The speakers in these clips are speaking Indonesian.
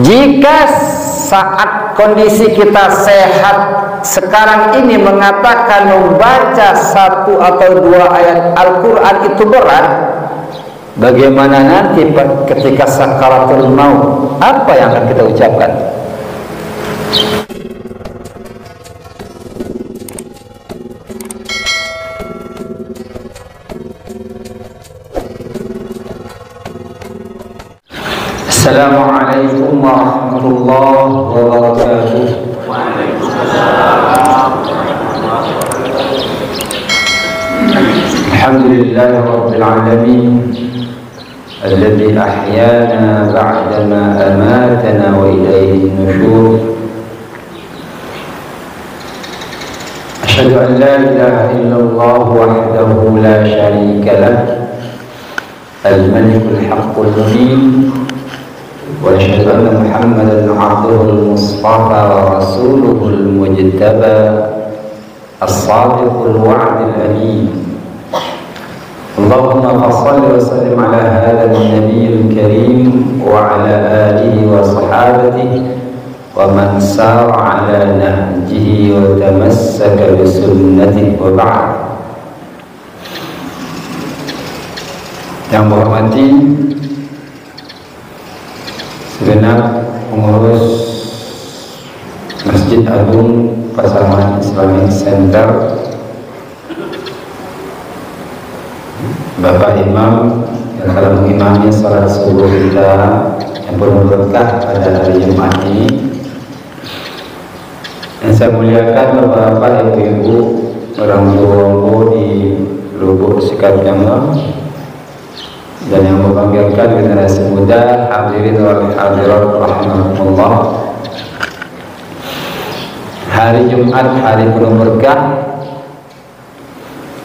Jika saat kondisi kita sehat sekarang ini mengatakan membaca 1 atau 2 ayat Al-Quran itu berat, bagaimana nanti ketika sakaratul maut? Apa yang akan kita ucapkan? Assalamualaikum warahmatullahi wabarakatuh. Alhamdulillahi rabbil alamin alladzi ahyana ba'dama amatana wa ilayhi nusyur. Asyhadu an la ilaha illallah wahdahu la syarika lah al-malikul haqqul mubin. وأشهد أن محمدا عبده المصطفى ورسوله المجتبى الصادق الوعد الأمين. اللهم صل وسلم على هذا النبي الكريم وعلى آله وصحابته ومن سار على نهجه وتمسك بسنته وبعد. Yang berhormati segenap pengurus Masjid Agung Pasaman Islamic Center, Bapak Imam yang telah mengimami salat subuh kita yang penuh berkah pada hari Jumat ini, yang saya muliakan Bapak Ibu orang tua di Lubuk Sikap Jamam, dan yang membanggakan generasi muda, hadirin wal hadirat rahimakumullah. Hari Jumat, hari penuh berkah.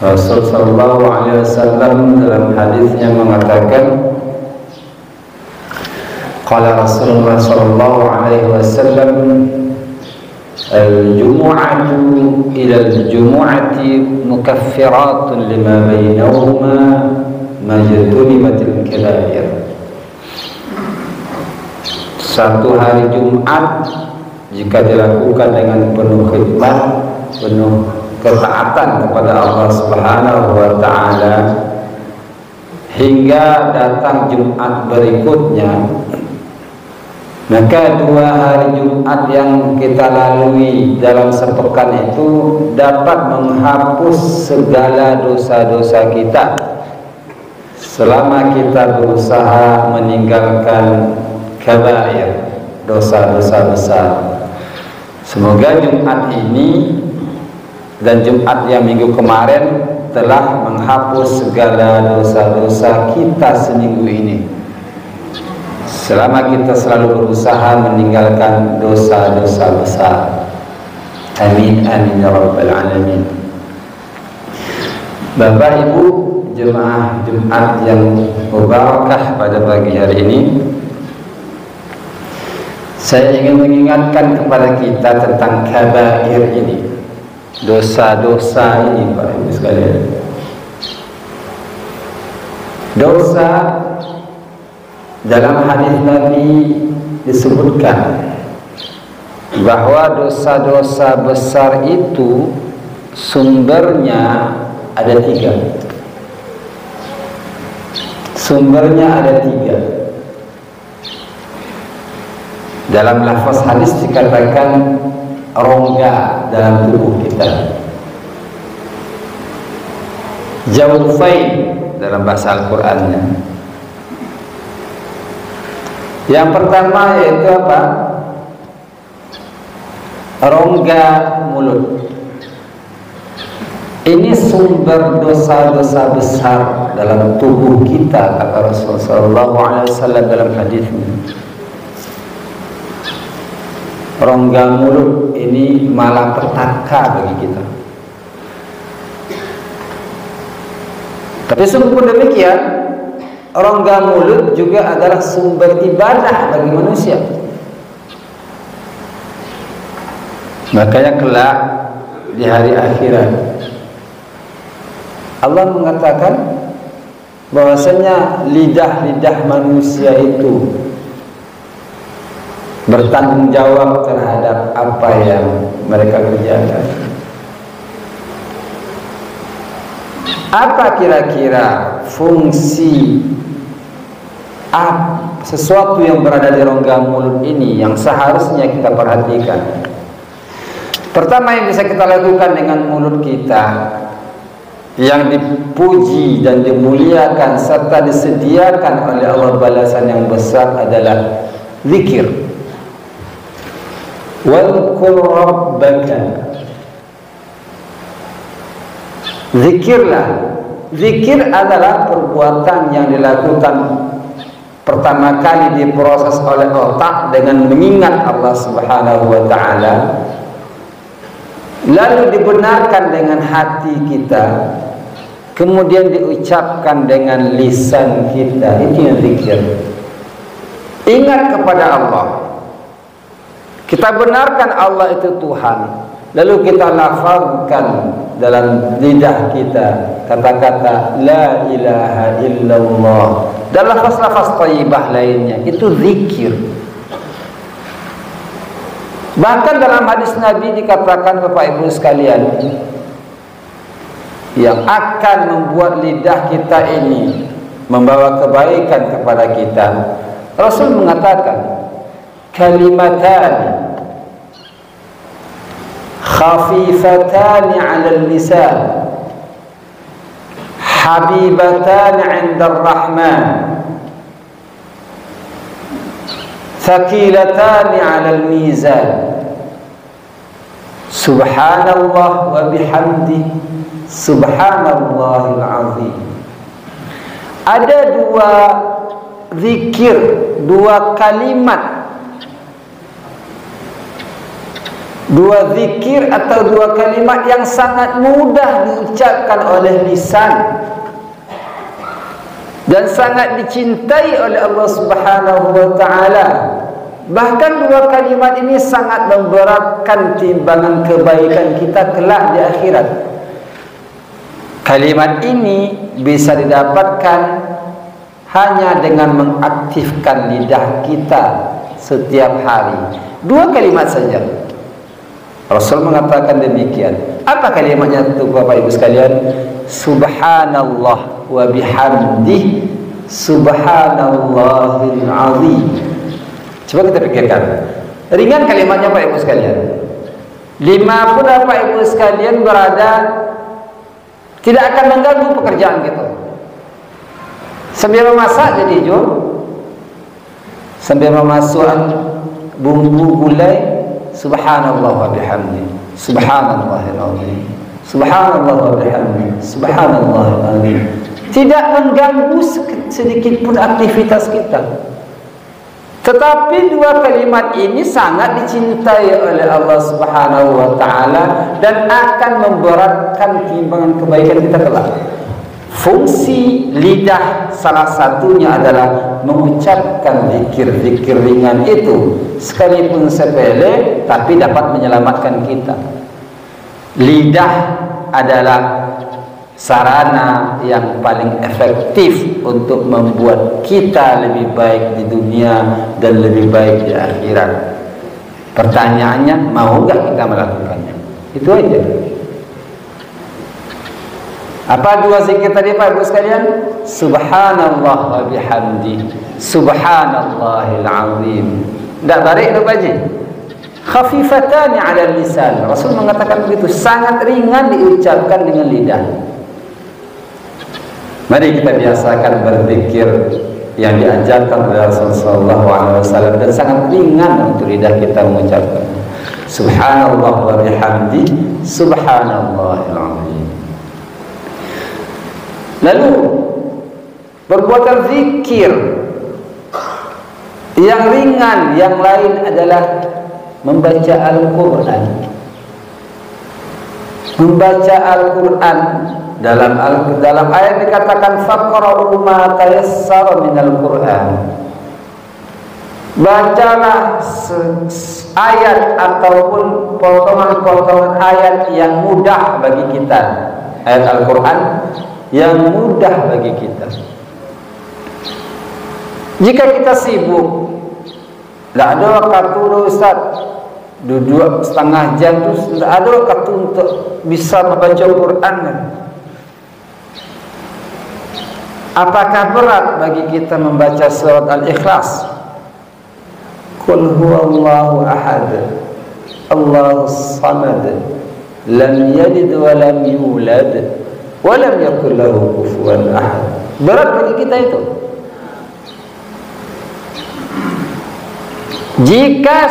Rasul sallallahu alaihi wasallam dalam hadisnya mengatakan, qala Rasulullah sallallahu alaihi wasallam, al-jumu'atu ila al-jumu'ati mukaffiratun lima bainahuma majtunibatil kabair. Satu hari Jumat jika dilakukan dengan penuh khidmat, penuh ketaatan kepada Allah Subhanahu wa taala, hingga datang Jumat berikutnya, maka 2 hari Jumat yang kita lalui dalam sepekan itu dapat menghapus segala dosa-dosa kita selama kita berusaha meninggalkan kabair, dosa-dosa besar. Semoga Jumat ini dan Jumat yang minggu kemarin telah menghapus segala dosa-dosa kita seminggu ini, selama kita selalu berusaha meninggalkan dosa-dosa besar. Amin amin ya rabbal alamin. Bapak Ibu jemaah Jumat yang mubarakah, pada pagi hari ini saya ingin mengingatkan kepada kita tentang kabair ini, dosa-dosa ini, Pak Ibu sekalian. Dosa dalam hadis Nabi disebutkan bahwa dosa-dosa besar itu sumbernya ada 3. Sumbernya ada 3. Dalam lafaz hadis dikatakan rongga dalam tubuh kita, jawfain dalam bahasa Al-Qur'annya. Yang pertama yaitu apa? Rongga mulut. Ini sumber dosa-dosa besar dalam tubuh kita, kata Rasulullah SAW dalam hadisnya. Rongga mulut ini malapetaka bagi kita. Tapi sungguh demikian, rongga mulut juga adalah sumber ibadah bagi manusia. Makanya kelak di hari akhirat Allah mengatakan bahwasanya lidah-lidah manusia itu bertanggung jawab terhadap apa yang mereka kerjakan. Apa kira-kira fungsi sesuatu yang berada di rongga mulut ini yang seharusnya kita perhatikan? Pertama yang bisa kita lakukan dengan mulut kita yang dipuji dan dimuliakan serta disediakan oleh Allah balasan yang besar adalah zikir. Wadhkur rabbaka. Zikirlah. Zikir adalah perbuatan yang dilakukan pertama kali diproses oleh otak dengan mengingat Allah Subhanahu wa taala, lalu dibenarkan dengan hati kita, kemudian diucapkan dengan lisan kita. Itu yang zikir. Ingat kepada Allah, kita benarkan Allah itu Tuhan, lalu kita lafazkan dalam lidah kita kata-kata la ilaha illallah dan lafaz-lafaz thayyibah lainnya. Itu zikir. Bahkan dalam hadis Nabi dikatakan, Bapak Ibu sekalian, yang akan membuat lidah kita ini membawa kebaikan kepada kita, Rasul mengatakan kalimatan khafifatan 'ala al-lisan habibatan 'inda ar-rahman thaqilatan 'ala al-mizan subhanallah wa bihamdi subhanallahil azim. Ada dua zikir, dua kalimat, dua zikir atau dua kalimat yang sangat mudah diucapkan oleh lisan dan sangat dicintai oleh Allah Subhanahu wa taala. Bahkan dua kalimat ini sangat memberatkan timbangan kebaikan kita kelak di akhirat. Kalimat ini bisa didapatkan hanya dengan mengaktifkan lidah kita setiap hari. Dua kalimat saja. Rasul mengatakan demikian. Apa kalimatnya itu Bapak Ibu sekalian? Subhanallah wa bihamdih subhanallahil azim. Coba kita pikirkan. Ringan kalimatnya Bapak Ibu sekalian. Dimanapun Bapak Ibu sekalian berada, tidak akan mengganggu pekerjaan kita. Sambil memasak jadi hijau, sambil memasukkan bumbu gulai, subhanallah wa bihamdi subhanallahil azim subhanallah wa bihamdi subhanallahil azim. Tidak mengganggu sedikit pun aktivitas kita. Tetapi dua kalimat ini sangat dicintai oleh Allah Subhanahu wa taala dan akan memberatkan timbangan kebaikan kita kelak. Fungsi lidah salah satunya adalah mengucapkan zikir-zikir ringan itu, sekalipun sepele tapi dapat menyelamatkan kita. Lidah adalah sarana yang paling efektif untuk membuat kita lebih baik di dunia dan lebih baik di akhirat. Pertanyaannya, mau gak kita melakukannya? Itu aja. Apa dua zikir tadi Pak Ibu sekalian? Subhanallah wa bihamdi subhanallahil azim. Tak tarik tu Pak Haji. Khafifatan 'ala lisan. Rasul mengatakan begitu, sangat ringan diucapkan dengan lidah. Mari kita biasakan berzikir yang diajarkan oleh Rasulullah SAW dan sangat ringan untuk lidah kita mengucapkan subhanallah wa bihamdi subhanallahil azim. Lalu perbuatan zikir yang ringan yang lain adalah membaca Al-Quran. Membaca Al-Quran dalam ayat dikatakan faqra'u ma tayassara minal Quran. Bacalah ayat ataupun potongan-potongan ayat yang mudah bagi kita. Ayat Al-Quran yang mudah bagi kita. Jika kita sibuk Tidak ada waktu Ustaz, duduk setengah jam tu, tidak ada waktu untuk bisa membaca Quran. Apakah berat bagi kita membaca surat Al-Ikhlas? Qul huwallahu ahad, Allahus samad, lam yalid wa lam yulad wa lam yakul lahu kufuwan ahad. Berat bagi kita itu. Jika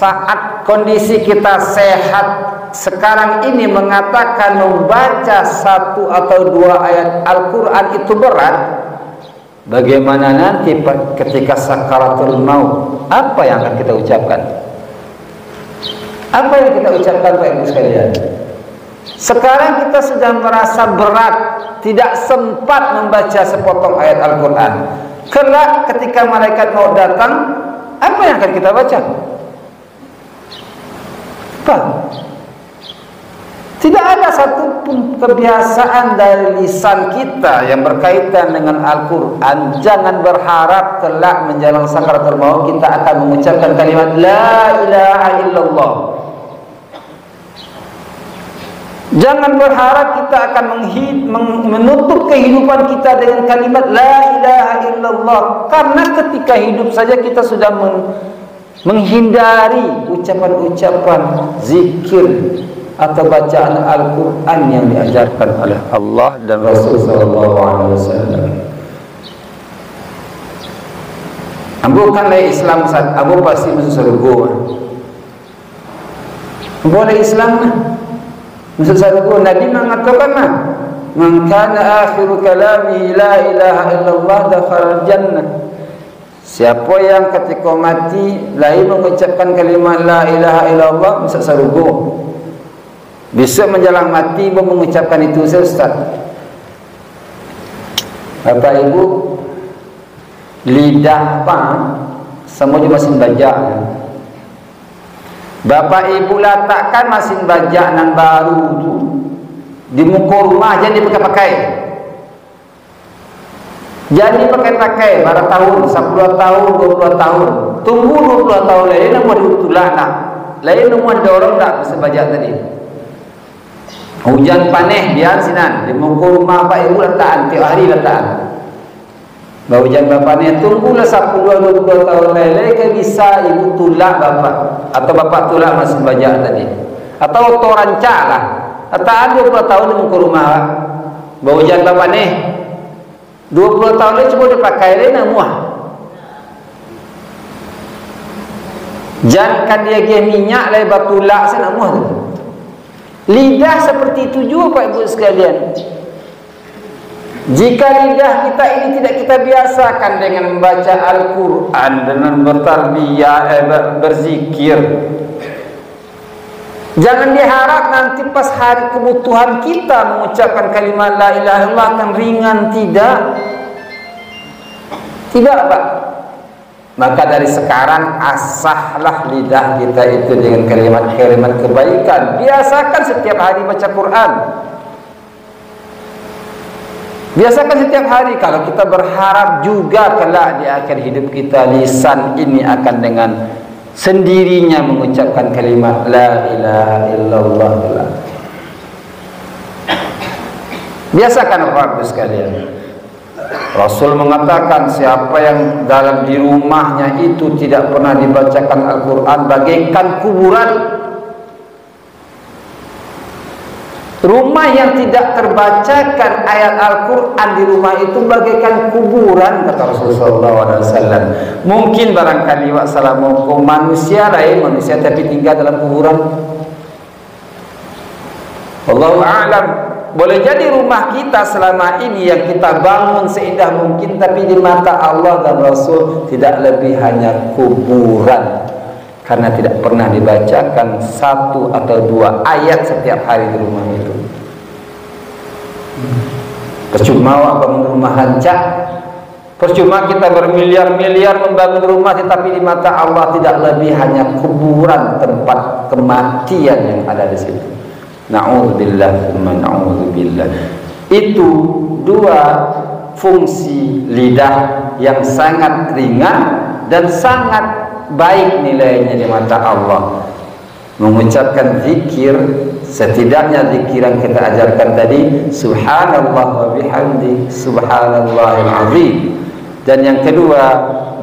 saat kondisi kita sehat sekarang ini mengatakan membaca 1 atau 2 ayat Al-Quran itu berat, bagaimana nanti ketika sakaratul maut? Apa yang akan kita ucapkan? Apa yang kita ucapkan Pak Ibu sekalian? Sekarang kita sudah merasa berat, tidak sempat membaca sepotong ayat Al-Quran. Kelak ketika malaikat mau datang, apa yang akan kita baca? Apa? Tidak ada satu pun kebiasaan dari lisan kita yang berkaitan dengan Al-Quran. Jangan berharap kelak menjelang sakaratul maut kita akan mengucapkan kalimat La ilaha illallah. Jangan berharap kita akan menutup kehidupan kita dengan kalimat La ilaha illallah. Karena ketika hidup saja kita sudah menghindari ucapan-ucapan zikir atau bacaan Al-Quran yang diajarkan oleh Allah dan Rasul SAW. Bukanlah Islam saat Abu pasti masuk surga. Boleh Islam masuk surga. Nabi mengatakan man kana akhiru kalami la ilaha illallah dakhala jannah. Siapa yang ketika mati lain mengucapkan kalimat la ilaha illallah masuk surga. Besok menjelang mati pun mengucapkan itu Ustaz. Bapak Ibu, lidah apa semua juga mesin bajak. Bapak Ibu letakkan mesin bajak yang baru tu di muka rumah, jangan dipakai-pakai. Jangan dipakai-pakai barang tahun 10 tahun 20 tahun. Tunggu 20 tahun lain nak buat tulah nak. Lain nak dorong tak mesin bajak tadi. Hujan panas biar sinan di muka rumah Pak Ibu letakkan tiap hari letakkan. Baru hujan panas tunggulah 10-20 tahun lain ke bisa ibu tulak bapak atau bapak tulak mesin bajak tadi atau rancak lah. Letakkan 20 tahun di muka rumah. Baru hujan panas 20 tahun lain cuba dipakai lain muah. Jangan dia gih minyak lain batulak saya nak muah. Lidah seperti itu juga Pak Ibu sekalian. Jika lidah kita ini tidak kita biasakan dengan membaca Al-Quran, dengan bertarbiyah, berzikir, jangan diharap nanti pas hari kebutuhan kita mengucapkan kalimat La ilaha illallah akan ringan. Tidak Pak. Maka dari sekarang asahlah lidah kita itu dengan kalimat-kalimat kebaikan. Biasakan setiap hari baca Quran. Biasakan setiap hari. Kalau kita berharap juga kelak di akhir hidup kita lisan ini akan dengan sendirinya mengucapkan kalimat La ilaha illallah. Biasakan Bapak sekalian. Rasul mengatakan siapa yang dalam di rumahnya itu tidak pernah dibacakan Al-Quran bagaikan kuburan. Rumah yang tidak terbacakan ayat Al-Quran di rumah itu bagaikan kuburan, kata Rasulullah SAW. Mungkin barangkali wassalamualaikum manusia lain manusia tapi tinggal dalam kuburan. Wallahu a'lam. Boleh jadi rumah kita selama ini yang kita bangun seindah mungkin, tapi di mata Allah dan Rasul tidak lebih hanya kuburan, karena tidak pernah dibacakan 1 atau 2 ayat setiap hari di rumah itu. Percuma bangun rumah hancur, percuma kita bermiliar-miliar membangun rumah, tetapi di mata Allah tidak lebih hanya kuburan, tempat kematian yang ada di situ. Na'udzubillah, na'udzubillah. Itu 2 fungsi lidah yang sangat ringan dan sangat baik nilainya di mata Allah. Mengucapkan zikir, setidaknya zikir yang kita ajarkan tadi, subhanallah wa bihamdi subhanallahil azim. Dan yang kedua,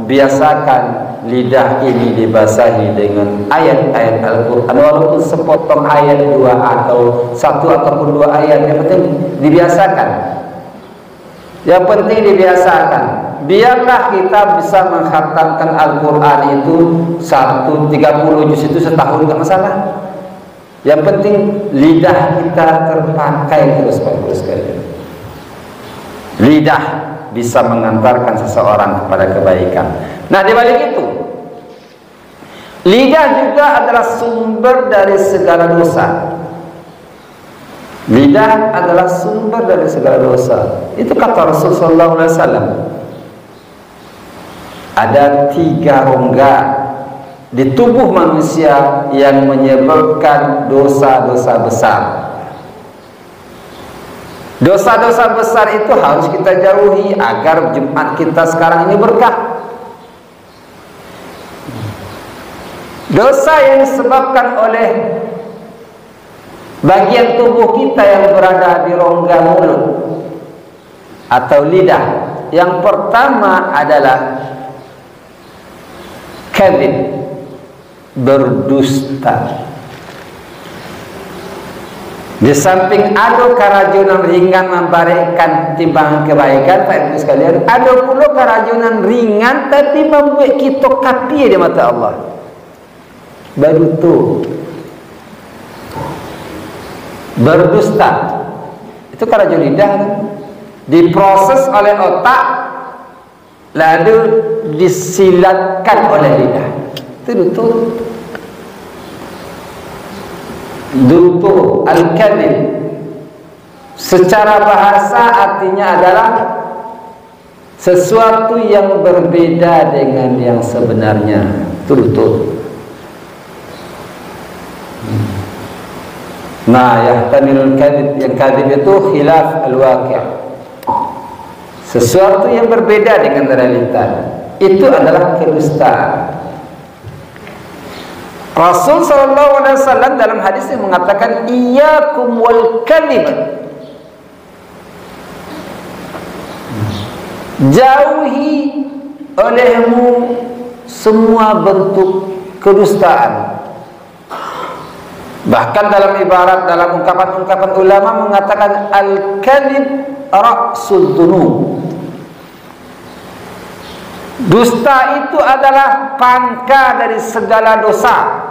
biasakan lidah ini dibasahi dengan ayat-ayat Al-Quran, walaupun sepotong ayat, 2 atau 1 ataupun 2 ayat, yang penting dibiasakan. Yang penting dibiasakan. Biarlah kita bisa menghatamkan Al-Quran itu 30 juz itu setahun, tidak masalah. Yang penting lidah kita terpakai terus-menerus. Lidah bisa mengantarkan seseorang kepada kebaikan. Nah, di balik itu, lidah juga adalah sumber dari segala dosa. Lidah adalah sumber dari segala dosa. Itu kata Rasulullah SAW. Ada 3 rongga di tubuh manusia yang menyebabkan dosa-dosa besar. Dosa-dosa besar itu harus kita jauhi agar Jumat kita sekarang ini berkah. Dosa yang disebabkan oleh bagian tubuh kita yang berada di rongga mulut atau lidah. Yang pertama adalah kadzib, berdusta. Di samping ada kerajunan ringan memberikan timbangan kebaikan, Pak Ibu sekalian, ada pula kerajunan ringan tapi membuat kita kafir di mata Allah. Baru tu berdusta. Itu kerajunan lidah, diproses oleh otak, lalu disilatkan oleh lidah. Itu dutur al-kadhib. Secara bahasa artinya adalah sesuatu yang berbeda dengan yang sebenarnya. Itu dutur. Nah, yahtamilul kadhib, yang kadhib itu khilaf al-waqi', sesuatu yang berbeda dengan realita. Itu adalah kedustaan. Rasul SAW dalam hadis yang mengatakan, iyyakum wal kadhib, jauhi olehmu semua bentuk kedustaan. Bahkan dalam ibarat, dalam ungkapan-ungkapan ulama mengatakan al-kadhib ra'sul dzunub. Dusta itu adalah pangkal dari segala dosa.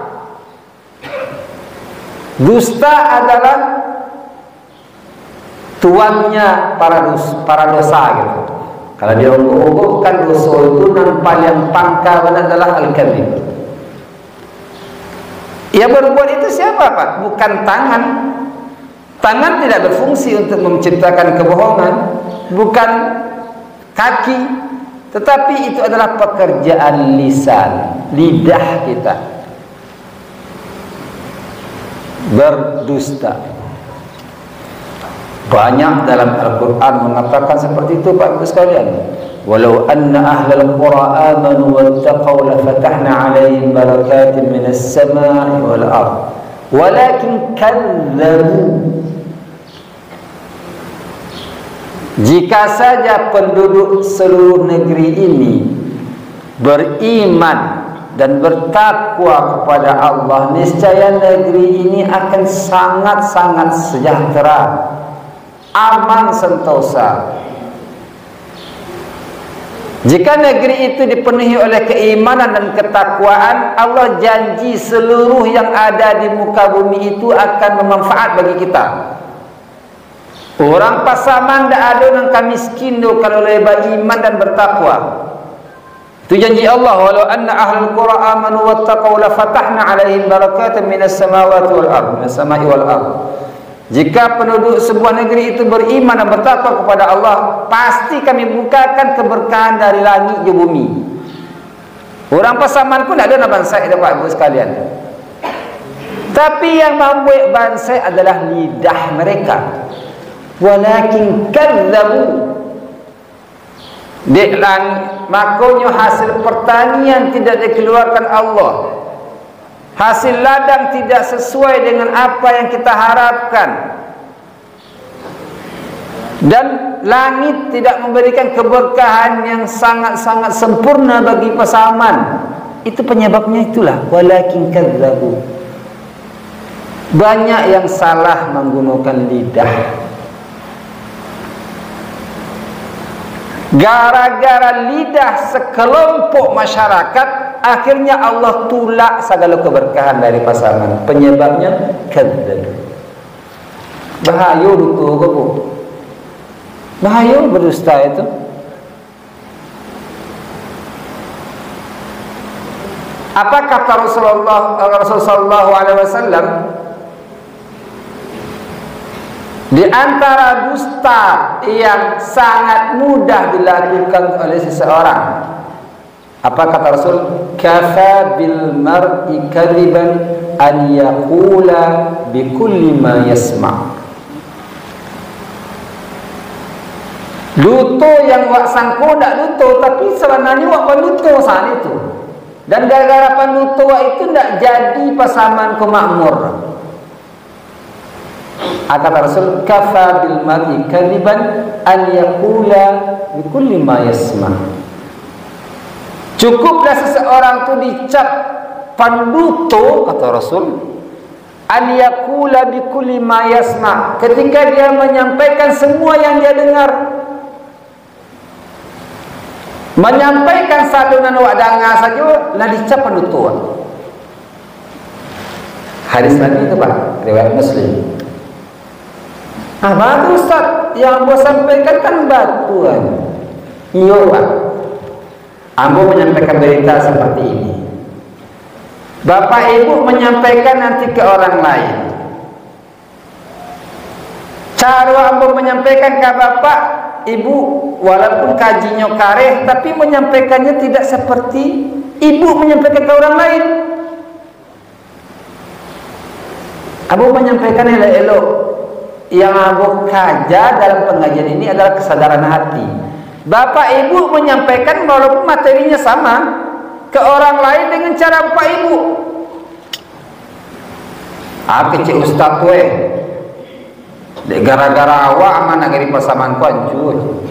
Dusta adalah tuannya para dosa gitu. Kalau dia mengukuhkan dosa itu, nampak yang pangkal adalah al-kadhib. Yang berbuat itu siapa, Pak? Bukan tangan. Tangan tidak berfungsi untuk menciptakan kebohongan. Bukan kaki. Tetapi itu adalah pekerjaan lisan, lidah kita. Berdusta. Banyak dalam Al-Quran mengatakan seperti itu, Pak Ibu sekalian. Walau anna ahlal qura amanu wattaqaw lafatahna 'alaihim barakatin minas sama'i wal ardh walakin kadzdzabu. Jika saja penduduk seluruh negeri ini beriman dan bertakwa kepada Allah, niscaya negeri ini akan sangat-sangat sejahtera, aman sentosa. Jika negeri itu dipenuhi oleh keimanan dan ketakwaan, Allah janji seluruh yang ada di muka bumi itu akan bermanfaat bagi kita. Orang pasaman tidak ada yang miskin kalau lebar iman dan bertakwa. Itu janji Allah. Walau anna ahlul qura amanu wattaqaw lafatahna 'alaihim barakatin minas samawati wal ardh, minas sama'i wal ardh. Jika penduduk sebuah negeri itu beriman dan bertakwa kepada Allah, pasti kami bukakan keberkahan dari langit ke bumi. Orang pasaman pun ada nak bansai, Bapak Ibu sekalian. Tapi yang membuat bansai adalah lidah mereka. Walakin kadzabu. di langit, makanya hasil pertanian tidak dikeluarkan Allah, hasil ladang tidak sesuai dengan apa yang kita harapkan, dan langit tidak memberikan keberkahan yang sangat-sangat sempurna bagi pasaman. Itu penyebabnya itulah walakin kadzabu. Banyak yang salah menggunakan lidah. Gara-gara lidah sekelompok masyarakat, akhirnya Allah tolak segala keberkahan dari pasangan. Penyebabnya kadzab. Bahaya itu kok. Bahaya berdusta itu. Apa kata Rasulullah SAW? Di antara dusta yang sangat mudah dilakukan oleh seseorang, apa kata Rasul? Kafa bil mar'i kadiban an yaqula bi kulli ma yasma'. Luto yang wak sangko ndak luto, tapi sebenarnya wak paluto saat itu. Dan gara-gara paluto itu ndak jadi pasaman kemakmur. Kata Rasul, kafa bil mar'i kadiban an yaqula bi kulli ma yasma'. Cukuplah seseorang itu dicap panduto, kata Rasul, an yaqula bi kulli ma yasma', ketika dia menyampaikan semua yang dia dengar. Menyampaikan salunan wadanga saja lah dicap panduto. Hadis lagi itu Pak, riwayat Muslim. Batu Ustaz, yang Ambo sampaikan kan batuan. Iya Pak, Ambo menyampaikan berita seperti ini. Bapak Ibu menyampaikan nanti ke orang lain. Cara Ambo menyampaikan ke Bapak Ibu, walaupun kajinya kareh, tapi menyampaikannya tidak seperti Ibu menyampaikan ke orang lain. Ambo menyampaikan elok-elok. Yang Ambo kaja dalam pengajian ini adalah kesadaran hati. Bapak Ibu menyampaikan walaupun materinya sama ke orang lain dengan cara Bapak Ibu. Kecil Ustaz we, gara-gara awak mana ngiri pasaman kuancur.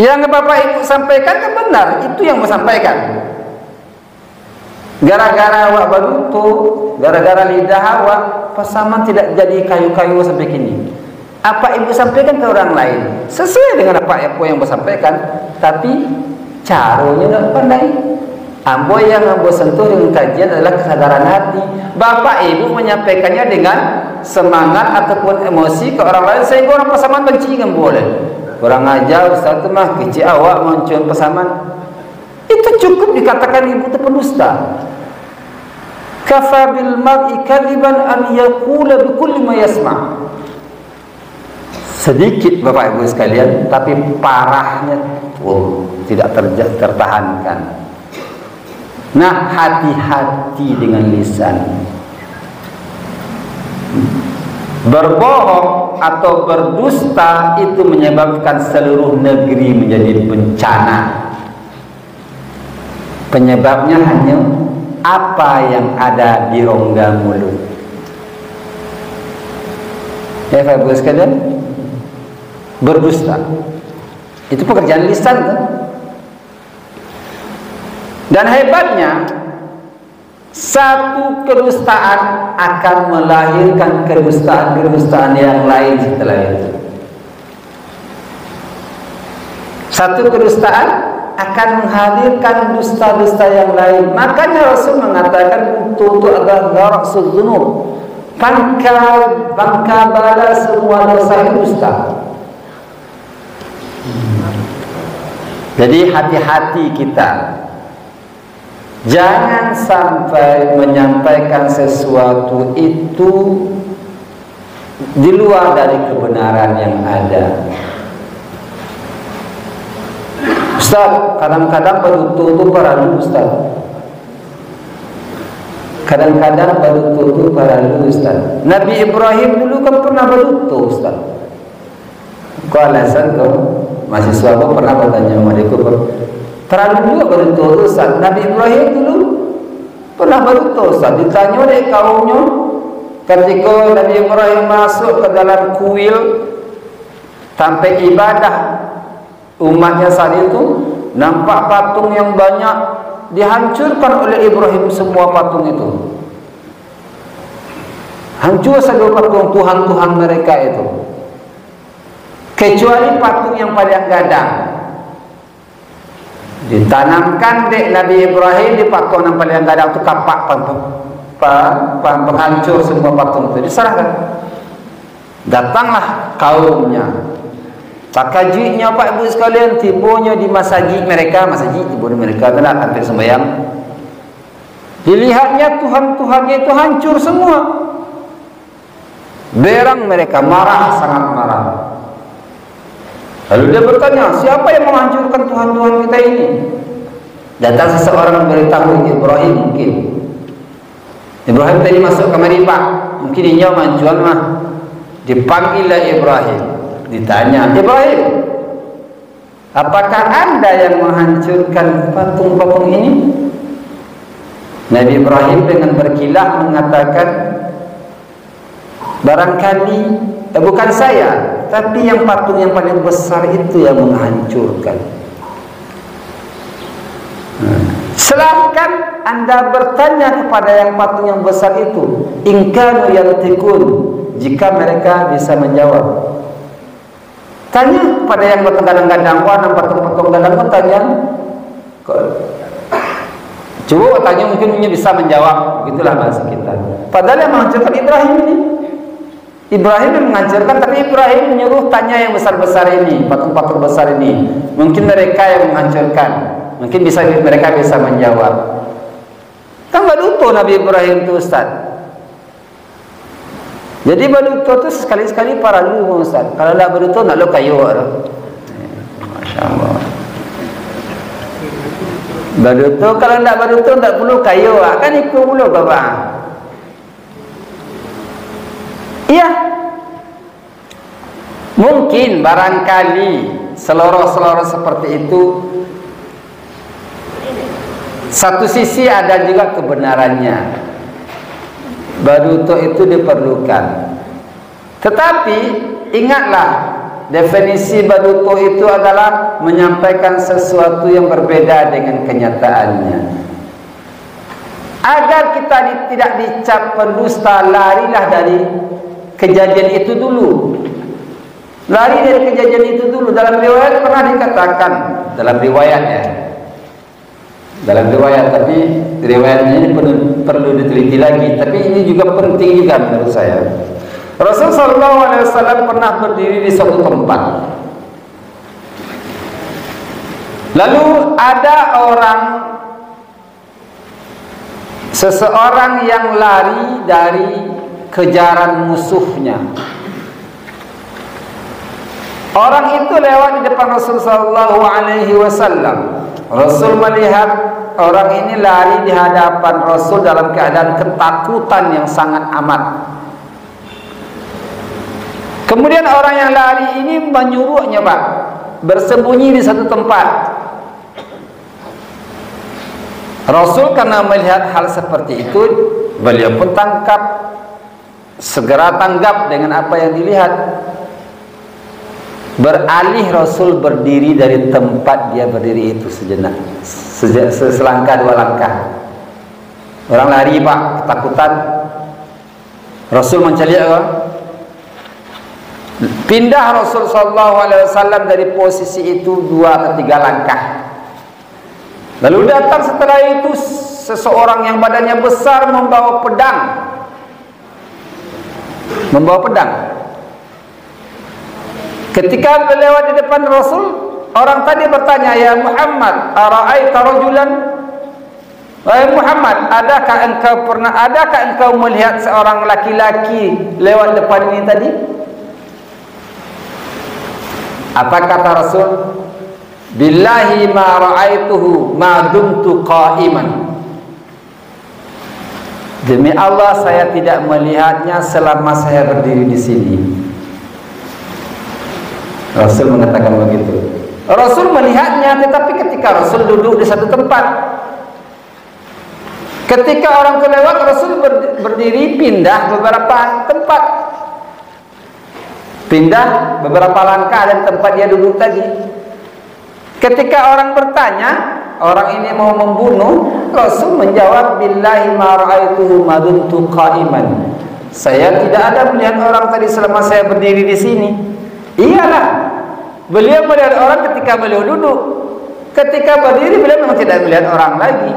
Yang Bapak Ibu sampaikan kan benar, itu yang mau sampaikan. Gara-gara awak baluto, gara-gara lidah awak, pasaman tidak jadi kayu-kayu sampai kini. Apa Ibu sampaikan ke orang lain sesuai dengan apa yang Ibu sampaikan, tapi caranya tidak pandai. Ambo yang Ambo sentuh dengan kajian adalah kesadaran hati. Bapak Ibu menyampaikannya dengan semangat ataupun emosi ke orang lain sehingga orang pasaman benci kan boleh. Orang ajar Ustaz itu mah kecil awak muncul pasaman. Itu cukup dikatakan Ibu itu pendusta. Kafa bil mar'i kadiban an yaqula bi kulli ma yasma'. Sedikit Bapak Ibu sekalian, tapi parahnya tidak tertahankan. Nah, hati-hati dengan lisan. Berbohong atau berdusta itu menyebabkan seluruh negeri menjadi bencana. Penyebabnya hanya apa yang ada di rongga mulut. Ya Bapak Ibu sekalian, berdusta itu pekerjaan lisan kan? Dan hebatnya, satu kedustaan akan melahirkan kedustaan yang lain setelah itu. Satu kedustaan akan menghadirkan dusta-dusta yang lain. Makanya Rasul mengatakan itu adalah ra'sul dzunub. Bangka bala semua dosa dusta. Jadi hati-hati kita. Jangan sampai menyampaikan sesuatu itu di luar dari kebenaran yang ada. Ustaz, kadang-kadang berdutu itu para Ustaz. Kadang-kadang berdutu itu para Ustaz. Nabi Ibrahim dulu kan pernah berdutu Ustaz. Kau alasan kau? mahasiswa aku pernah bertanya adikku, terlalu juga beruntung Ustaz. Nabi Ibrahim dulu pernah beruntung Ustaz. Ditanya oleh kaumnya ketika Nabi Ibrahim masuk ke dalam kuil sampai ibadah umatnya saat itu, nampak patung yang banyak dihancurkan oleh Ibrahim. Semua patung itu hancur, satu patung Tuhan-Tuhan mereka itu, kecuali patung yang paling gadang ditanamkan dek Nabi Ibrahim di patung yang paling gadang itu, kapak penghancur semua patung itu diserahkan. Datanglah kaumnya, takajiknya Pak Ibu sekalian, tibonya di masjid mereka, tibo mereka telah hampir sembahyang. Dilihatnya Tuhan-Tuhannya itu hancur semua. Berang mereka marah, sangat marah. Lalu dia bertanya, siapa yang menghancurkan Tuhan-Tuhan kita ini? Datang seseorang memberitahu Ibrahim. Mungkin Ibrahim tadi masuk kemari Pak, mungkin ini manjuan mah. Dipanggillah Ibrahim, ditanya, Ibrahim, apakah anda yang menghancurkan patung-patung ini? Nabi Ibrahim dengan berkilah mengatakan, barangkali bukan saya, tapi yang patung yang paling besar itu yang menghancurkan. Silahkan anda bertanya kepada yang patung yang besar itu, in kanu yantiqun, jika mereka bisa menjawab. Tanya pada yang bergadang-gadang, yang patung-patung gadang, tanya. Coba tanya, mungkin bisa menjawab. Begitulah bahasa kita. Padahal yang menghancurkan Ibrahim ini. Ibrahim yang menghancurkan, tapi Ibrahim menyuruh tanya yang besar-besar ini, patung-patung besar ini. Mungkin mereka yang menghancurkan. Mungkin mereka bisa menjawab. Kan baduto Nabi Ibrahim itu Ustaz. Jadi baduto itu sekali-sekali para lu Ustaz. Kalau tak baduto nak lo kayu. Masya Allah. Baduto kalau tak baduto tak perlu kayu. Kan ikut mulu Bapak. Iya. Mungkin barangkali seloroh-seloroh seperti itu, satu sisi ada juga kebenarannya. Baduto itu diperlukan. Tetapi ingatlah, definisi baduto itu adalah menyampaikan sesuatu yang berbeda dengan kenyataannya. Agar kita tidak dicap pendusta, larilah dari kejadian itu dulu. Lari dari kejadian itu dulu. Dalam riwayat pernah dikatakan, dalam riwayat ya, dalam riwayat, tapi riwayatnya ini perlu diteliti lagi. Tapi ini juga penting juga menurut saya. Rasulullah SAW pernah berdiri di suatu tempat. Lalu ada seseorang yang lari dari kejaran musuhnya. Orang itu lewat di depan Rasulullah SAW. Rasul melihat orang ini lari di hadapan Rasul dalam keadaan ketakutan yang sangat amat. Kemudian orang yang lari ini menyuruhnya Pak, bersembunyi di satu tempat. Rasul karena melihat hal seperti itu, beliau pun segera tanggap dengan apa yang dilihat. Beralih Rasul berdiri dari tempat dia berdiri itu sejenak, selangkah dua langkah. Orang lari Pak, ketakutan. Rasul mencari pindah Rasul SAW dari posisi itu 2 atau 3 langkah. Lalu datang setelah itu seseorang yang badannya besar membawa pedang. Ketika berlewat di depan Rasul, orang tadi bertanya, ya Muhammad, ara'aita rajulan? Wahai Muhammad, adakah engkau melihat seorang laki-laki lewat depan ini tadi? Apa kata Rasul? Billahi ma ra'aituhu ma dumtu qa'iman. Demi Allah, saya tidak melihatnya selama saya berdiri di sini. Rasul mengatakan begitu. Rasul melihatnya, tetapi ketika Rasul duduk di satu tempat, ketika orang itu lewat, Rasul berdiri pindah beberapa tempat, pindah beberapa langkah dari tempat dia duduk tadi. Ketika orang bertanya, orang ini mau membunuh, Rasul menjawab, billahi ma ra'aituhu ma dumtu qa'iman. Saya tidak ada melihat orang tadi selama saya berdiri di sini. Iyalah, beliau melihat orang ketika beliau duduk. Ketika berdiri beliau memang tidak melihat orang lagi.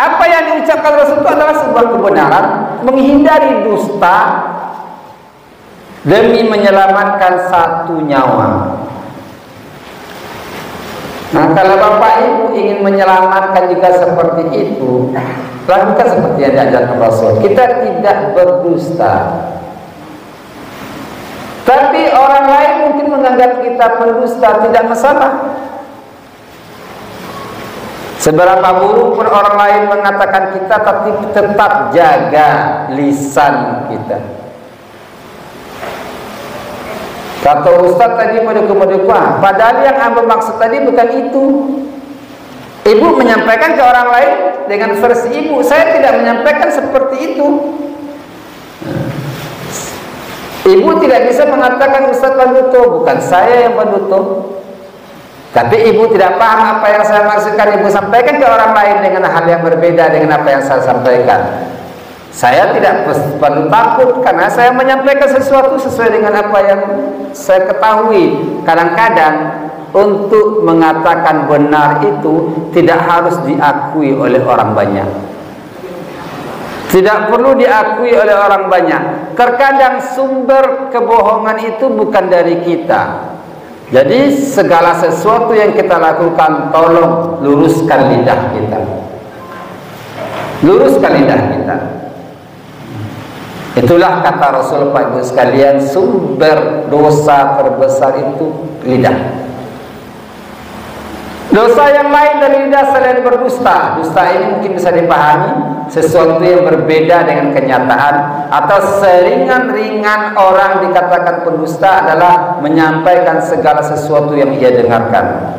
Apa yang diucapkan Rasul itu adalah sebuah kebenaran, menghindari dusta demi menyelamatkan satu nyawa. Nah, kalau Bapak Ibu ingin menyelamatkan juga seperti itu, lakukan seperti yang diajarkan Rasul. Kita tidak berdusta. Tapi orang lain mungkin menganggap kita pendusta, tidak masalah. Seberapa buruk pun orang lain mengatakan kita, tapi tetap jaga lisan kita. Kata Ustaz tadi medek-medek, padahal yang Anda maksud tadi bukan itu. Ibu menyampaikan ke orang lain dengan versi ibu. Saya tidak menyampaikan seperti itu. Ibu tidak bisa mengatakan Ustaz Panduto, bukan saya yang Panduto. Tapi ibu tidak paham apa yang saya maksudkan. Ibu sampaikan ke orang lain dengan hal yang berbeda dengan apa yang saya sampaikan. Saya tidak perlu takut, karena saya menyampaikan sesuatu sesuai dengan apa yang saya ketahui. Kadang-kadang untuk mengatakan benar itu tidak harus diakui oleh orang banyak. Tidak perlu diakui oleh orang banyak. Terkadang sumber kebohongan itu bukan dari kita. Jadi segala sesuatu yang kita lakukan, tolong luruskan lidah kita. Luruskan lidah kita. Itulah kata Rasul, Pak Ibu sekalian, sumber dosa terbesar itu lidah. Dosa yang lain dari lidah selain berdusta. Dusta ini mungkin bisa dipahami sesuatu yang berbeda dengan kenyataan, atau seringan-ringan orang dikatakan pendusta adalah menyampaikan segala sesuatu yang ia dengarkan.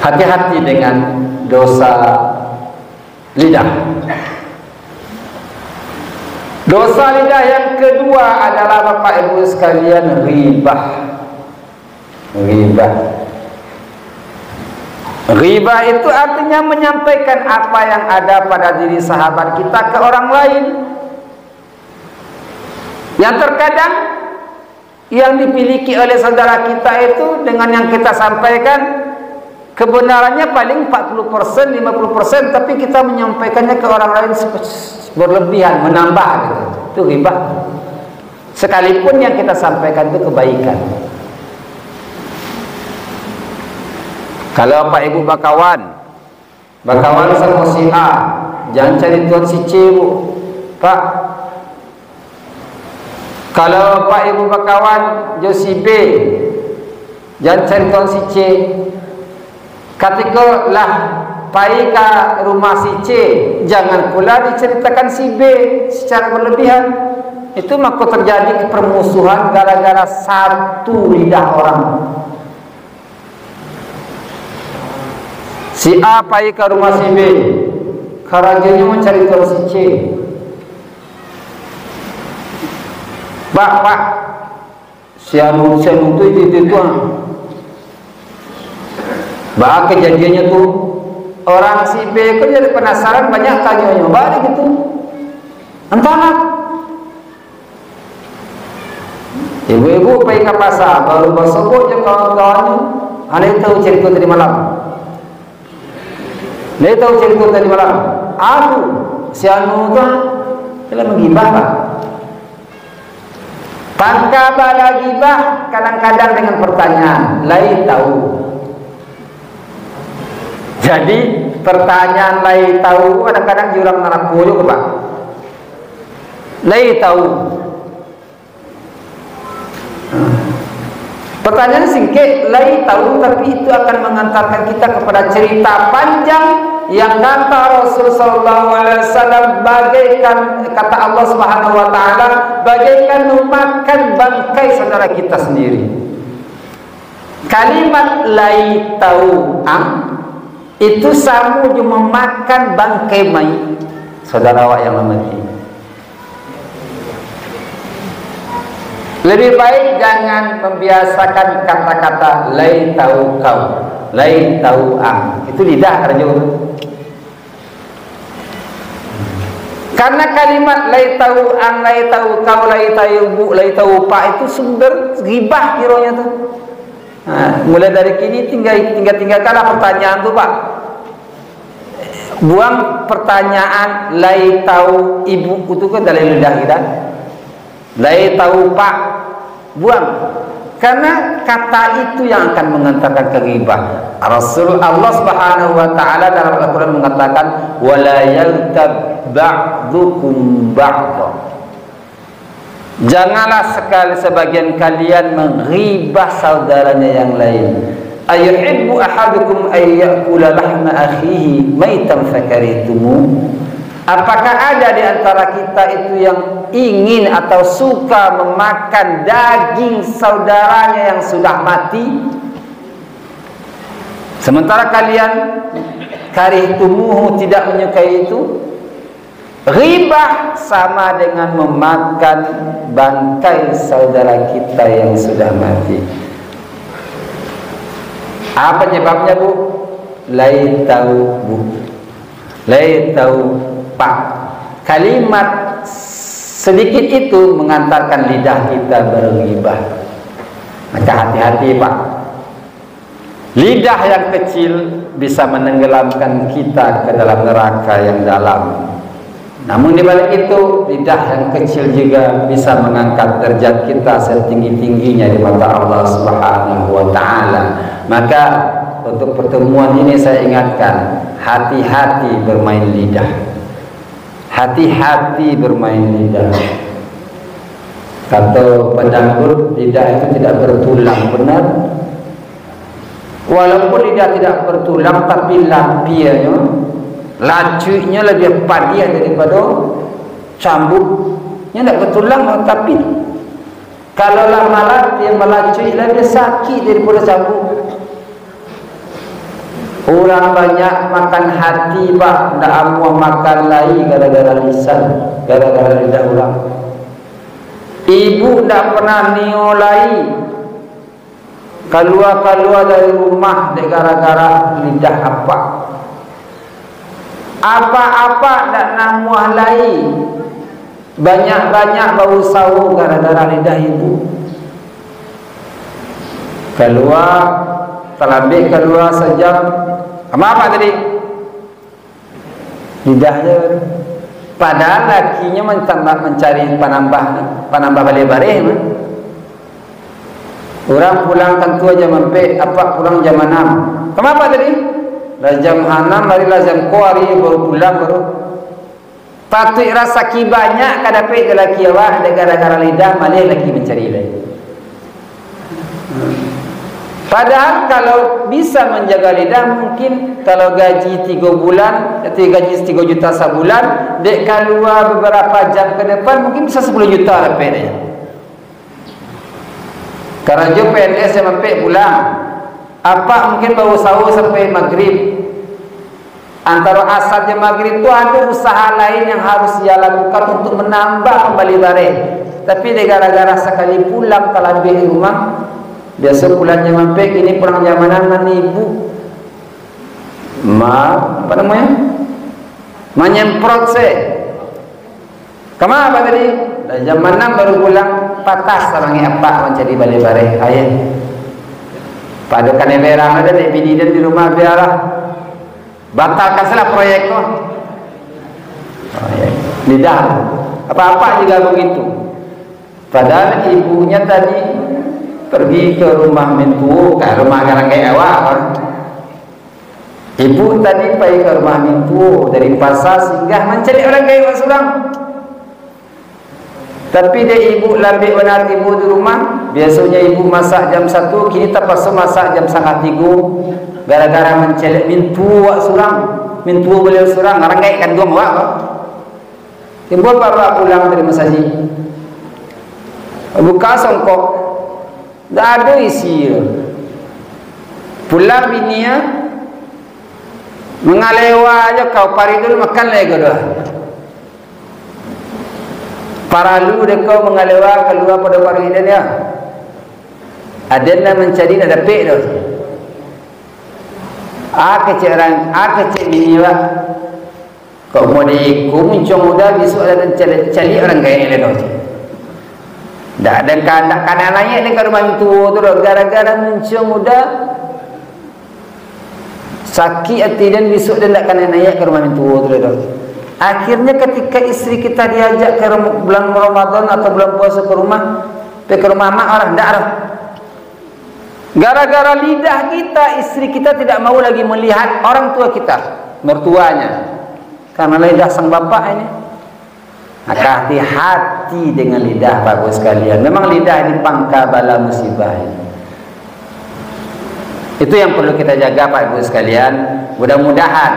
Hati-hati dengan dosa lidah. Dosa lidah yang kedua adalah, Bapak Ibu sekalian, ghibah. Ghibah. Ghibah itu artinya menyampaikan apa yang ada pada diri sahabat kita ke orang lain. Yang terkadang yang dimiliki oleh saudara kita itu dengan yang kita sampaikan kebenarannya paling 40%, 50%, tapi kita menyampaikannya ke orang lain berlebihan, menambah gitu. Itu ghibah. Sekalipun yang kita sampaikan itu kebaikan. Kalau Pak Ibu bakawan sama si A, jangan cari tuan si C, Bu. Pak. Kalau Pak Ibu bakawan jo si B, jangan cari tuan si C. Ketika lah pai ke rumah si C, jangan pula diceritakan si B secara berlebihan. Itu maka terjadi permusuhan gara-gara satu lidah orang. Si A pergi ke rumah si B, kerajanya mencari tuan si C. Pak, si anu itu bah kejadiannya tuh orang si B kok jadi penasaran, banyak tanya-tanya, balik gitu. Entahlah. Ibu-ibu pergi ke pasar, baru bersebut je kawan-kawannya, aneh tahu cerita tadi malam. Dia tahu cerita tadi malam. Aku si anu tuh telah menggibah, Pak. Pangka bala gibah kadang-kadang dengan pertanyaan, lai tahu. Jadi pertanyaan lai tahu kadang-kadang jurang narap juga, Pak. Lai tahu. Pertanyaan singkat, lai tahu, tapi itu akan mengantarkan kita kepada cerita panjang yang kata Rasul sallallahu alaihi wasallam bagaikan, kata Allah Subhanahu wa taala, bagaikan memakan bangkai saudara kita sendiri. Kalimat laitau itu sama juga memakan bangkai mayit saudara awak yang mati. Lebih baik jangan membiasakan kata-kata laitau kau, laitau itu lidah kerja. Karena kalimat laitau laitau kau, laitau bu, laitau pak itu sumber ghibah kiranya tuh. Nah, mulai dari kini tinggal kalah pertanyaan tuh Pak. Buang pertanyaan laitau ibu itu kan dari lidah kita. Laitau pak, buang. Karena kata itu yang akan mengantarkan ke ghibah. Rasul Allah Subhanahu wa taala dalam Al-Qur'an mengatakan wala yaltab ba'dukum ba'dha. Janganlah sekali sebagian kalian menghibah saudaranya yang lain. Ayuhibbu ahadukum ay ya'kula lahma akhihi maitan fakarihtumu. Apakah ada di antara kita itu yang ingin atau suka memakan daging saudaranya yang sudah mati, sementara kalian karihtumuhu, tidak menyukai itu? Ghibah sama dengan memakan bangkai saudara kita yang sudah mati. Apa penyebabnya Bu? Laitau bu, laitau pak. Kalimat sedikit itu mengantarkan lidah kita berghibah. Maka hati-hati Pak. Lidah yang kecil bisa menenggelamkan kita ke dalam neraka yang dalam. Namun di balik itu, lidah yang kecil juga bisa mengangkat derajat kita setinggi-tingginya di mata Allah Subhanahu wa taala. Maka untuk pertemuan ini saya ingatkan, hati-hati bermain lidah. Hati-hati bermain lidah. Kata pendangdut, lidah itu tidak bertulang, benar? Walaupun lidah tidak bertulang, tapi lapianya, lacunya lebih padiah daripada cambuknya. Tidak bertulang, tapi kalau lama dia melacui lebih sakit daripada cambuk. Orang banyak makan hati Pak, tidak amuah makan lai gara-gara lisan, gara-gara lidah orang. Ibu tidak pernah niolai keluar dari rumah gara-gara lidah apa. Apa-apa tidak namuah lai, banyak-banyak bau sawu gara-gara lidah ibu. Keluar, terlebih keluar sejam. Apa tadi? Lidahnya. Padahal lakinya mencari penambah balik-balik. Orang pulang tentu aja sampai pulang jam 6. Kenapa tadi? Lah jam 6 marilah jam kuari baru pulang baru. Patut rasa ki banyak kadape laki awak gara-gara lidah malih laki mencari lagi. Padahal kalau bisa menjaga lidah, mungkin kalau gaji 3 bulan, gaji 3 juta sebulan, dek keluar beberapa jam ke depan mungkin bisa 10 juta lebih. Karena dia PNS yang sampai pulang, apa mungkin baru sahur sampai maghrib. Antara asar dan maghrib itu ada usaha lain yang harus dia lakukan untuk menambah kembali barang. Tapi gara-gara sekali pulang terlambat di rumah, biasa pulangnya mampir, ini pulang jamanan mana ibu apa namanya menyemprot saya. Kemana apa tadi? Jam 6 baru pulang, patah sarangnya apa menjadi balik-balik ayah. Pada kaneberang ada dividen di rumah biarlah batalkan salah proyek kok. Lidah apa-apa juga begitu. Padahal ibunya tadi pergi ke rumah mentu, ke rumah garang kayak awak. Ibu tadi pergi ke rumah mentu dari pasar singgah mencari orang kayak awak surang. Tapi dia ibu lambat benar ibu di rumah. Biasanya ibu masak jam 1, kini terpaksa masak jam 2:30 gara-gara mencelek mintu awak surang. mintu beliau surang orang kayak kan gua awak timbul baru pulang dari masjid buka songkok dah ada isi pulang bininya mengalewa aja kau paridul makan lagi dah para lu dekau mengalewa keluar pada paridan ya adanya mencari ada pek dah kecil bini lah kau mau diiku muncung muda besok ada cari orang kaya ni dah tak ada kanan layak dengan rumah itu tu gara-gara muncung muda sakit hati dan besok dia tak kanan layak ke rumah itu tu dah akhirnya ketika isteri kita diajak ke bulan Ramadan atau bulan puasa ke rumah mak orang tak ada gara-gara lidah kita istri kita tidak mau lagi melihat orang tua kita mertuanya karena lidah sang bapak ini maka hati-hati dengan lidah bagus sekalian memang lidah ini pangkal bala musibah ini. Itu yang perlu kita jaga Pak Ibu sekalian mudah-mudahan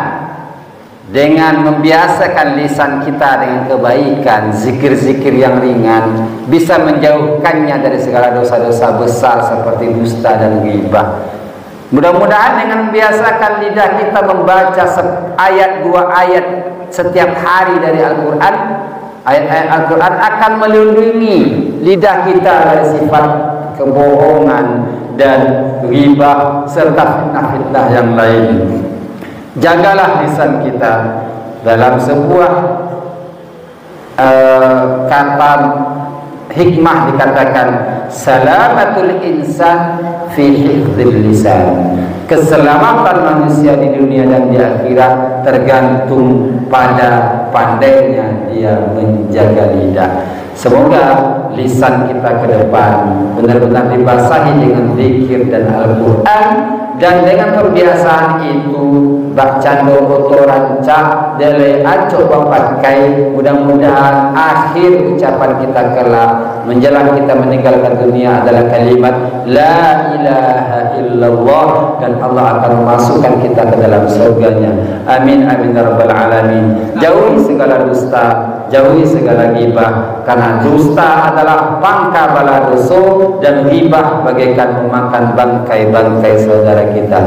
dengan membiasakan lisan kita dengan kebaikan, zikir-zikir yang ringan bisa menjauhkannya dari segala dosa-dosa besar seperti dusta dan ghibah. Mudah-mudahan dengan membiasakan lidah kita membaca ayat 2 ayat setiap hari dari Al-Quran, ayat-ayat Al-Quran akan melindungi lidah kita dari sifat kebohongan dan ghibah serta fitnah-fitnah yang lain. Jagalah lisan kita dalam sebuah kata hikmah dikatakan salamatul insan fi hifdzil lisan. Keselamatan manusia di dunia dan di akhirat tergantung pada pandainya dia menjaga lidah. Semoga lisan kita ke depan benar-benar dibasahi dengan zikir dan Al-Quran, dan dengan kebiasaan itu baca doa rancak dele coba pakai. Mudah-mudahan akhir ucapan kita kelak menjelang kita meninggalkan dunia adalah kalimat la ilaha illallah, dan Allah akan memasukkan kita ke dalam surganya. Amin amin ya rabbal alamin. Jauhi segala dusta, jauhi segala ghibah, karena dusta adalah pangkal bala dosa dan ghibah bagaikan memakan bangkai-bangkai saudara kita.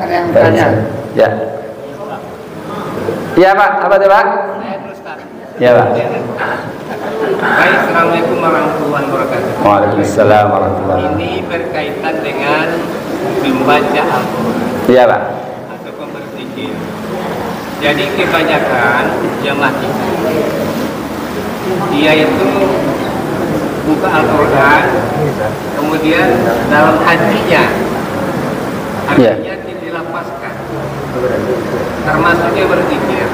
Ada yang bertanya? Ya. Ya Pak, apa tuh Pak? Saya terus Pak. Ya Pak. Baik, Assalamualaikum warahmatullahi wabarakatuh. Waalaikumsalam warahmatullahi wabarakatuh. Ini berkaitan dengan membaca Al-Quran Ya Pak. atau berzikir. Jadi kebanyakan jemaah kita dia itu buka Al-Quran, kemudian dalam hatinya artinya dilapaskan, termasuk dia berzikir.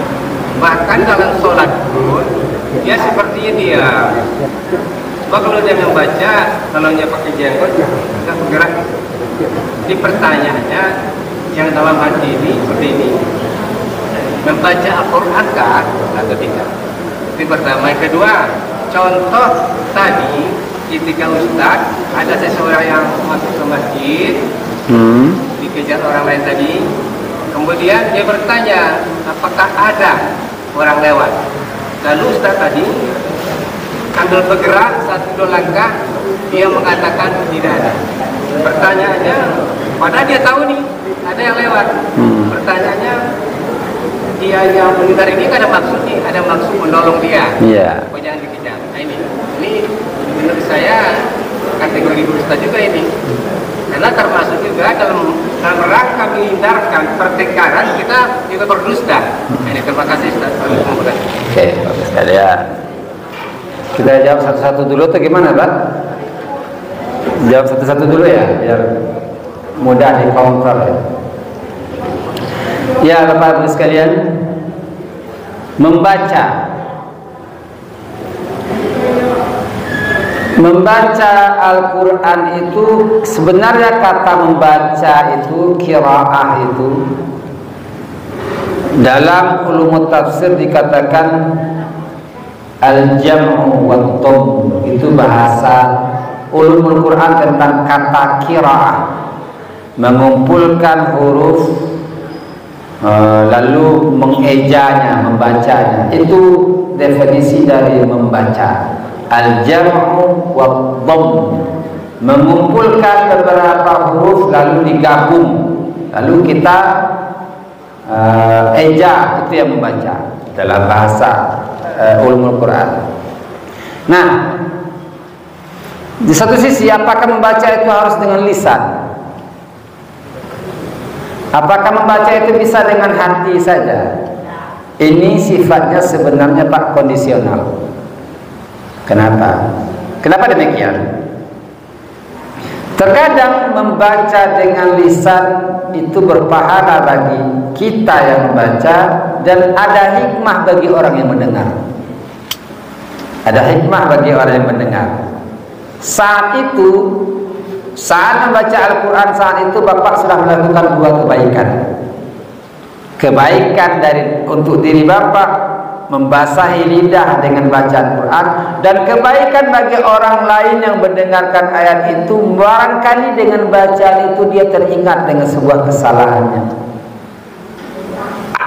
Bahkan dalam sholat pun dia sepertinya dia kalau dia membaca, kalau dia pakai jenggot nggak bergerak. Di pertanyaannya yang dalam hati ini seperti ini, membaca Al-Quran kah atau tidak? Itu pertama. Yang kedua, contoh tadi ketika Ustaz ada seseorang yang masuk ke masjid, dikejar orang lain tadi, kemudian dia bertanya apakah ada orang lewat. Lalu Ustaz tadi sambil bergerak 1-2 langkah, dia mengatakan tidak ada. Pertanyaannya, padahal dia tahu nih ada yang lewat. Pertanyaannya, dia yang mendengar ini ada maksud nih, ada maksud menolong dia. Iya. Apa jangan dikejar. Nah ini menurut saya kategori dusta juga ini. Karena termasuk juga dalam rangka menghindarkan pertengkaran kita juga berdusta. Ini terima kasih Ustaz. Oke, bagus sekali ya. Kita jawab satu-satu dulu atau gimana Pak? Jawab satu-satu dulu ya, biar mudah di counter ya. Ya Bapak Ibu sekalian, membaca Al-Quran itu sebenarnya kata membaca itu qiraah itu dalam ulumut tafsir dikatakan al-jam'u wat-dhamm, itu bahasa ulumul Quran tentang kata qiraah, mengumpulkan huruf lalu mengejanya, membacanya. Itu definisi dari membaca. Al-jam'u wa dhamm, mengumpulkan beberapa huruf lalu digabung, lalu kita eja, itu yang membaca dalam bahasa ulumul Quran. Nah, di satu sisi apakah membaca itu harus dengan lisan? Apakah membaca itu bisa dengan hati saja? Ini sifatnya sebenarnya Pak kondisional. Kenapa? Kenapa demikian? Terkadang membaca dengan lisan itu berpahala bagi kita yang membaca, dan ada hikmah bagi orang yang mendengar. Ada hikmah bagi orang yang mendengar. Saat itu, saat membaca Al-Quran, saat itu Bapak sudah melakukan dua kebaikan. Kebaikan untuk diri Bapak, membasahi lidah dengan bacaan Quran, dan kebaikan bagi orang lain yang mendengarkan ayat itu. Barangkali dengan bacaan itu dia teringat dengan sebuah kesalahannya.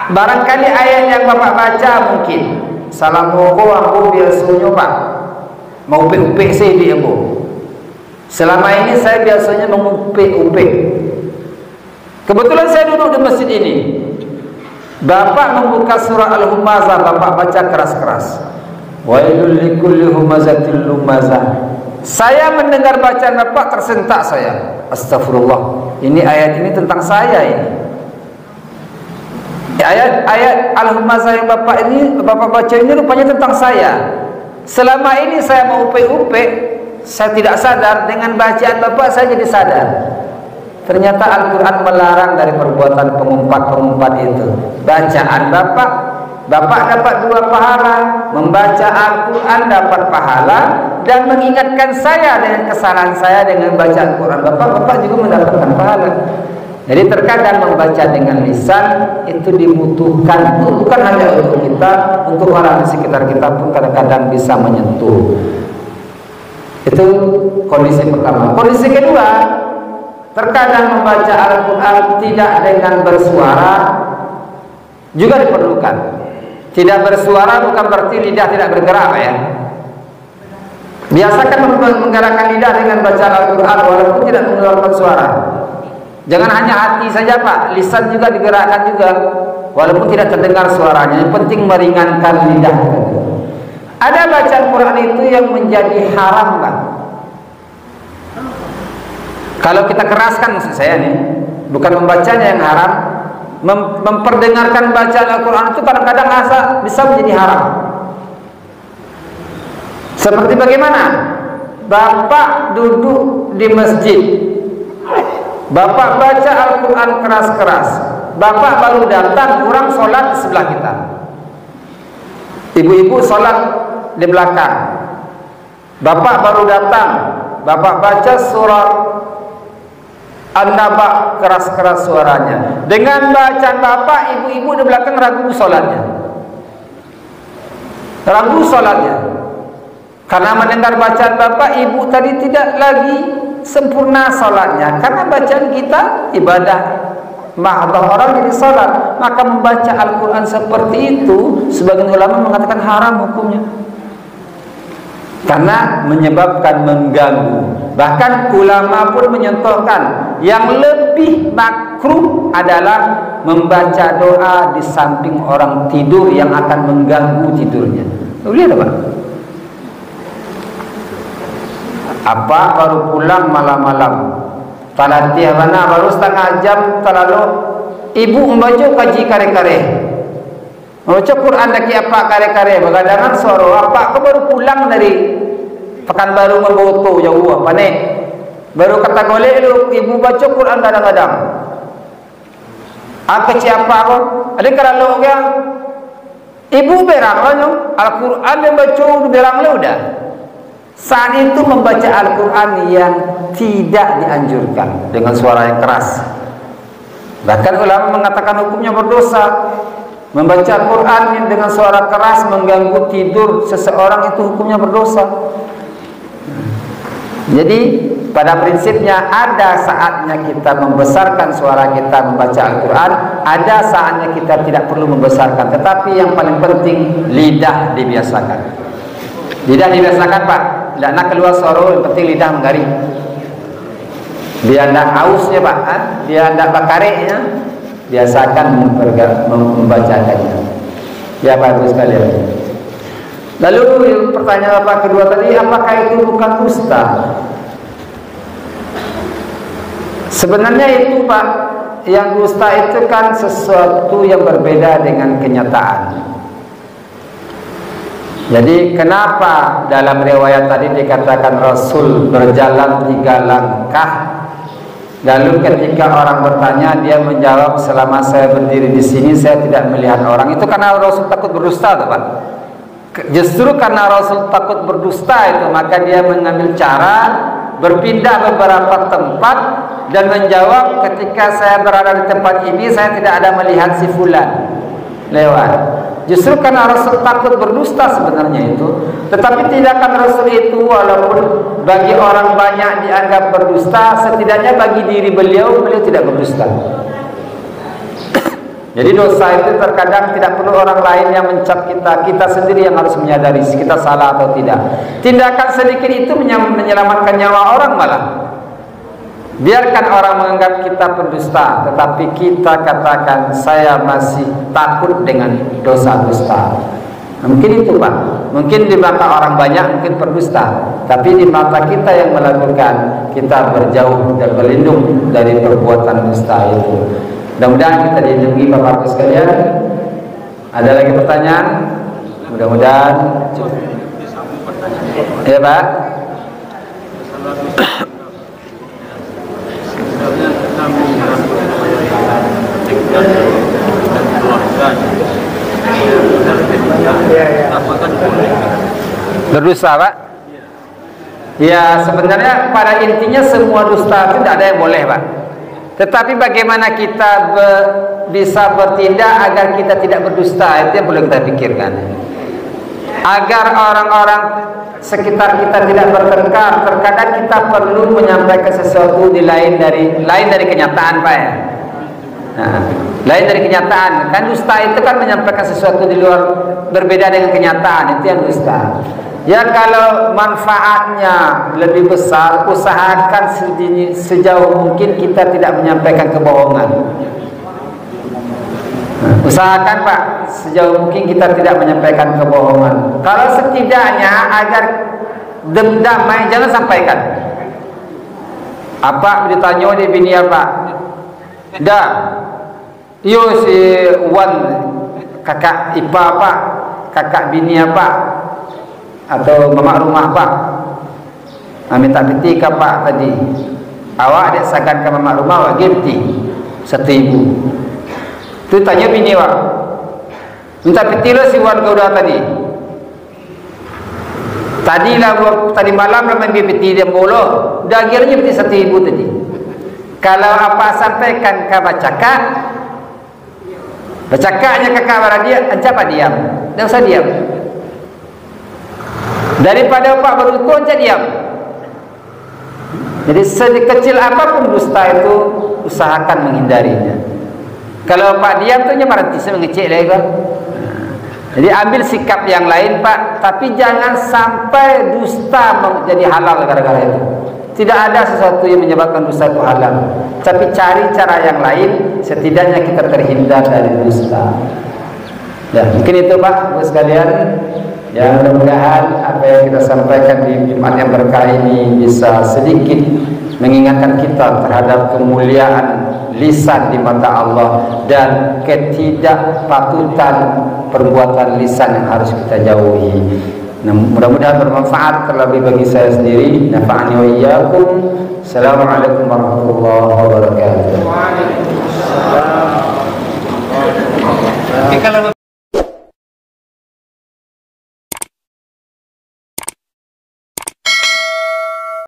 Barangkali ayat yang Bapak baca mungkin salah moko aku biasanya Pak mau upik-upik saya dia bu. Selama ini saya biasanya mengupik-upik. Kebetulan saya duduk di masjid ini, Bapak membuka surah Al-Humazah, Bapak baca keras-keras. Wailul likulli humazatil lumazah. Saya mendengar bacaan Bapak, tersentak saya. Astagfirullah. Ini ayat ini tentang saya ini. Ayat Al-Humazah yang Bapak baca ini rupanya tentang saya. Selama ini saya mau upik-upik, saya tidak sadar. Dengan bacaan Bapak saya jadi sadar. Ternyata Al-Quran melarang dari perbuatan pengumpat-pengumpat itu. Bacaan Bapak dapat dua pahala. Membaca Al-Quran dapat pahala, dan mengingatkan saya dengan kesalahan saya dengan bacaan Quran Bapak juga mendapatkan pahala. Jadi terkadang membaca dengan lisan itu dibutuhkan, bukan hanya untuk kita, untuk orang di sekitar kita pun kadang-kadang bisa menyentuh. Itu kondisi pertama. Kondisi kedua, terkadang membaca Al-Quran tidak dengan bersuara juga diperlukan. Tidak bersuara bukan berarti lidah tidak bergerak ya. Biasakan menggerakkan lidah dengan baca Al-Quran walaupun tidak mengeluarkan suara. Jangan hanya hati saja Pak, lisan juga digerakkan juga walaupun tidak terdengar suaranya. Yang penting meringankan lidah. Ada bacaan Quran itu yang menjadi haram Pak. Kalau kita keraskan, maksud saya nih, bukan membacanya yang haram, memperdengarkan bacaan Al-Quran itu kadang-kadang bisa menjadi haram. Seperti bagaimana? Bapak duduk di masjid, Bapak baca Al-Quran keras-keras, Bapak baru datang, orang sholat di sebelah kita, ibu-ibu sholat di belakang, Bapak baru datang, Bapak baca surah An-Naba keras-keras suaranya. Dengan bacaan Bapak, ibu-ibu di belakang ragu sholatnya. Ragu sholatnya. Karena mendengar bacaan Bapak, ibu tadi tidak lagi sempurna sholatnya. Karena bacaan kita ibadah mahdoh orang jadi sholat. Maka membaca Al-Quran seperti itu, sebagian ulama mengatakan haram hukumnya. Karena menyebabkan mengganggu. Bahkan ulama pun menyentuhkan yang lebih makruh adalah membaca doa di samping orang tidur yang akan mengganggu tidurnya. Lihat apa? Apa baru pulang malam-malam, talatih mana baru setengah jam terlalu ibu membaca kaji kare-kare, membaca Quran lagi apa kare-kare, begadangan suara apa kau baru pulang dari Pekanbaru memboto jauh apa nih? Baru kata golek lu ibu baca Quran kadang-kadang. Apa siapa kau? Ada kalau ya ibu berang lah Al-Quran yang baca berang lah udah. Saat itu membaca Al-Quran yang tidak dianjurkan dengan suara yang keras. Bahkan ulama mengatakan hukumnya berdosa. Membaca Al-Quran yang dengan suara keras mengganggu tidur seseorang itu hukumnya berdosa. Jadi Pada prinsipnya ada saatnya kita membesarkan suara kita membaca Al-Quran, ada saatnya kita tidak perlu membesarkan. Tetapi yang paling penting lidah dibiasakan. Lidah dibiasakan Pak. Tidak nak keluar suara, yang penting lidah menggaring. Biar tidak hausnya Pak, biar tidak bakariknya, biasakan membacakannya. Ya Pak Ibu sekalian. Lalu pertanyaan Bapak kedua tadi, apakah itu bukan dusta? Sebenarnya itu Pak, yang dusta itu kan sesuatu yang berbeda dengan kenyataan. Jadi kenapa dalam riwayat tadi dikatakan Rasul berjalan 3 langkah, lalu ketika orang bertanya dia menjawab selama saya berdiri di sini saya tidak melihat orang. Itu karena Rasul takut berdusta tuh Pak. Justru karena Rasul takut berdusta itu maka dia mengambil cara berpindah beberapa tempat dan menjawab ketika saya berada di tempat ini saya tidak ada melihat si fulan lewat. Justru karena Rasul takut berdusta sebenarnya itu. Tetapi tindakan Rasul itu walaupun bagi orang banyak dianggap berdusta, setidaknya bagi diri beliau tidak berdusta. Jadi dosa itu terkadang tidak perlu orang lain yang mencap kita, kita sendiri yang harus menyadari kita salah atau tidak. Tindakan sedikit itu menyelamatkan nyawa orang malah. Biarkan orang menganggap kita pendusta, tetapi kita katakan saya masih takut dengan dosa dusta. Mungkin itu Pak. Mungkin di mata orang banyak mungkin pendusta, tapi di mata kita yang melakukan, kita berjauh dan berlindung dari perbuatan dusta itu. Mudah-mudahan kita dilindungi Bapak-Bapak sekalian. Ada lagi pertanyaan? Mudah-mudahan cukup. Ya Pak. Berdusta Pak? Ya sebenarnya pada intinya semua dusta itu tidak ada yang boleh Pak. Tetapi bagaimana kita bisa bertindak agar kita tidak berdusta, itu yang perlu kita pikirkan. Agar orang-orang sekitar kita tidak bertengkar, terkadang kita perlu menyampaikan sesuatu lain dari kenyataan Pak ya. Nah, lain dari kenyataan. Kan dusta itu kan menyampaikan sesuatu di luar, berbeda dengan kenyataan, itu yang dusta. Ya kalau manfaatnya lebih besar, usahakan sejauh mungkin kita tidak menyampaikan kebohongan. Usahakan Pak, sejauh mungkin kita tidak menyampaikan kebohongan. Kalau setidaknya agar damai, jangan sampaikan. Apa ditanya di bini apa? Dah, yo si Wan kakak ipa apa? Kakak bini apa? Atau mama rumah Pak, minta peti ke Pak tadi. Awak ada sakan ke mama rumah awak peti 1.000. Tu tanya bini awak, minta peti lah si Wan kau dah tadi. Tadi malam lah main peti dia bolo, dah akhirnya peti 1.000 tadi. Kalau apa sampaikan ke bacakak, bacakaknya kakak barang dia, apa diam? Tidak usah diam. Daripada Pak berhukum saja diam. Jadi sekecil apapun dusta itu usahakan menghindarinya. Kalau Pak diam tu berarti saya mengecek lagi Pak. Jadi ambil sikap yang lain Pak, tapi jangan sampai dusta menjadi halal gara-gara itu. Tidak ada sesuatu yang menyebabkan dusta itu halal. Tapi cari cara yang lain, setidaknya kita terhindar dari dusta. Ya, mungkin itu Pak, Ibu sekalian. Ya mudah-mudahan apa yang kita sampaikan di Jumat yang berkah ini bisa sedikit mengingatkan kita terhadap kemuliaan lisan di mata Allah dan ketidakpatutan perbuatan lisan yang harus kita jauhi. Nah, mudah-mudahan bermanfaat terlebih bagi saya sendiri. Nafa'ani wa iyyakum. Assalamualaikum warahmatullahi wabarakatuh.